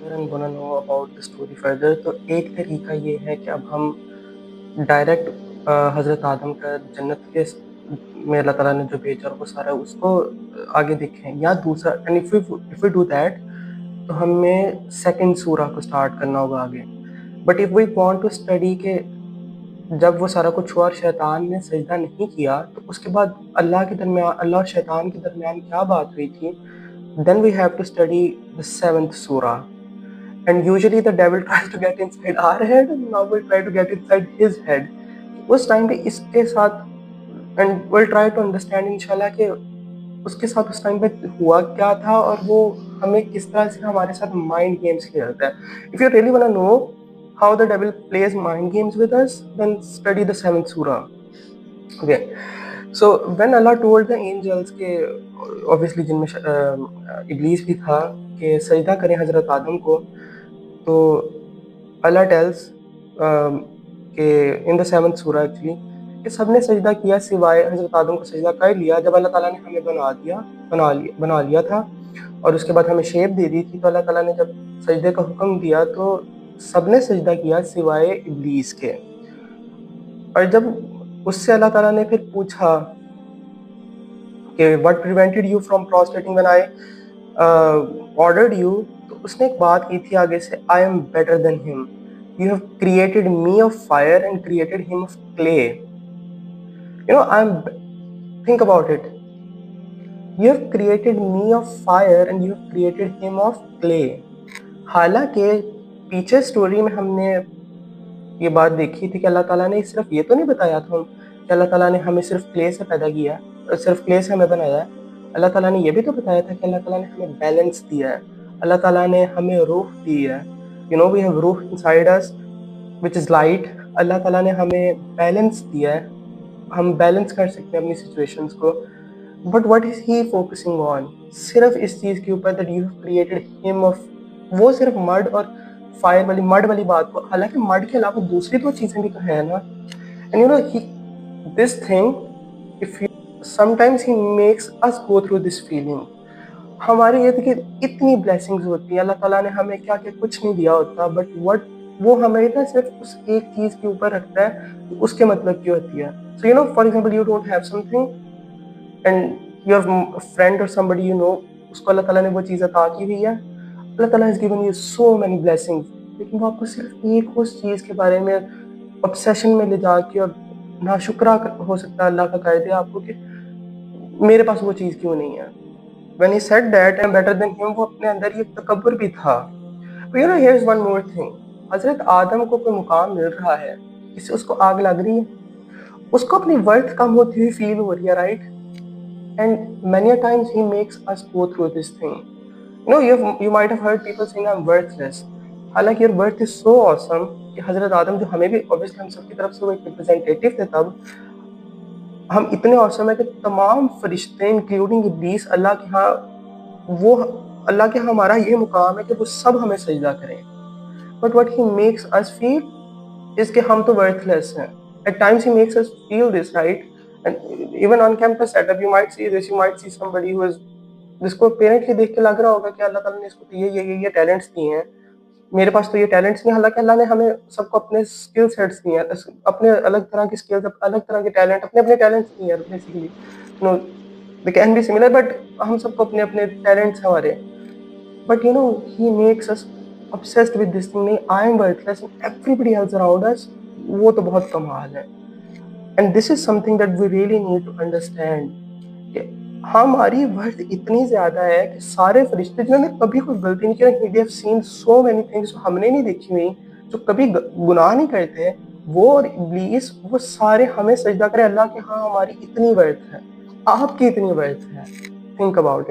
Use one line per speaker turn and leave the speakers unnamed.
And वांना know about the story further, तो एक तरीका ये है कि अब हम डायरेक्ट हज़रत आदम का जन्नत के में अल्लाह ताला ने जो भेजा और वो सारा उसको आगे देखें, या दूसरा and if we do that तो हमें सेकंड सूरा को स्टार्ट करना होगा आगे। But if we want to study के जब वो सारा कुछ हुआ और शैतान ने सजदा नहीं किया तो उसके बाद अल्लाह और शैतान के दरमियान क्या बात हुई थी, then we have to study the seventh सूरा। And usually the devil tries to get inside our head and now we'll try to get inside his head. उस टाइम पे इसके साथ and we'll try to understand इंशाल्लाह कि उसके साथ उस टाइम पे हुआ क्या था और वो हमें किस तरह से हमारे साथ माइंड गेम्स खेलता है. If you really wanna know how the devil plays mind games with us, then study the seventh surah. Okay. So when Allah told the angels के obviously जिनमें इब्लीस भी था कि सजदा करें हज़रत आदम को, तो अल्लाह टेल्स कि इन द सेवंथ सूरा एक्चुअली कि सबने सजदा किया सिवाय हज़रत आदम को सजदा कर लिया जब अल्लाह ताला ने हमें बना लिया था और उसके बाद हमें शेप दे दी थी. तो अल्लाह ताला ने जब सजदे का हुक्म दिया तो सबने सजदा किया सिवाय इब्लीस के. और जब उससे अल्लाह ताला ने फिर पूछा कि what prevented you from prostrating when I ordered you, तो उसने एक बात की थी आगे से, I am better than him, you have created me of fire and created him of clay. You know I am think about it, you have created me of fire and you have created him of clay. हालांकि पीछे story में हमने ये बात देखी थी कि अल्लाह ताला ने सिर्फ ये तो नहीं बताया था कि अल्लाह ताला ने हमें सिर्फ क्ले से पैदा किया, सिर्फ क्ले से हमें बनाया है. अल्लाह ताला ने ये भी तो बताया था कि अल्लाह ताला ने हमें बैलेंस दिया है, अल्लाह ताला ने हमें रूह दी है. You know we have rooh inside us which is light. Allah Taala ने हमें बैलेंस दिया है, हम बैलेंस कर सकते हैं अपनी सिचुएशंस को. But what is he focusing on, सिर्फ इस चीज़ के ऊपर that you have created him of, वो सिर्फ मड और फायर वाली मड वाली बात को, हालांकि मड के अलावा दूसरी तो चीज़ें भी तो है ना. And you know this thing, if you sometimes he makes us go through this feeling. हमारे इर्द गिर्द इतनी ब्लेसिंग्स होती हैं, अल्लाह ताला ने हमें क्या क्या कुछ नहीं दिया होता, बट वट वो हमें ना सिर्फ उस एक चीज़ के ऊपर रखता है, तो उसके मतलब की होती है. So you know for example you don't have something and your friend और समबडी यू नो, उसको अल्लाह ताला ने वो चीज़ अता की हुई है, अल्लाह ताला has given you so many blessings, लेकिन वो आपको सिर्फ एक उस चीज़ के बारे में ऑब्सेशन में ले जाके और नाशुक्रा हो सकता है अल्लाह का कर दे आपको कि मेरे पास वो चीज़ क्यों नहीं है. When he said that I'm better than him, वो अपने अंदर ये तकब्बुर भी था. But you know here's one more thing, हज़रत आदम को कोई मुकाम मिल रहा है, इससे उसको आग लग रही है, उसको अपनी वर्थ कम होती हुई फील हो रही है, right? And many a times he makes us go through this thing. You know, you might have heard people saying I'm worthless. हालांकि your worth is so awesome कि हज़रत आदम जो हमें भी obviously हम सबकी तरफ से वो एक रिप्रेजेंटेटिव थे, तब हम इतने awesome है कि तमाम फरिश्ते इंक्लूडिंग इब्लीस अल्लाह के यहाँ हमारा ये मुकाम है कि वो सब हमें सजदा करें. But what he makes us feel is कि हम तो worthless हैं. At times he makes us feel this, right? And even on campus setup you might see this, you might see somebody who is, जिसको apparently देख के लग रहा होगा कि अल्लाह ताला ने इसको ये टैलेंट्स दिए हैं, मेरे पास तो ये टैलेंट्स नहीं. हालांकि अल्लाह ने हमें सबको अपने स्किल सेट्स दिए हैं, अपने अलग तरह के स्किल्स, अलग तरह के टैलेंट, अपने अपने टैलेंट्स दिए हैं basically. You know they can be similar but हम सबको अपने अपने टैलेंट्स हमारे. But you know he makes us obsessed with this thing, नहीं I am worthless and everybody else around us, वो तो बहुत कमाल है. And this is something that we really need to understand कि हमारी वर्थ इतनी ज़्यादा है कि सारे फरिश्ते जिन्होंने कभी कोई गलती नहीं की, they have seen so many things जो हमने नहीं देखी हुई, जो कभी गुनाह नहीं करते, वो और इब्लीस वो सारे हमें सजदा करें अल्लाह के हाँ हमारी इतनी वर्थ है, आपकी इतनी वर्थ है. Think about it.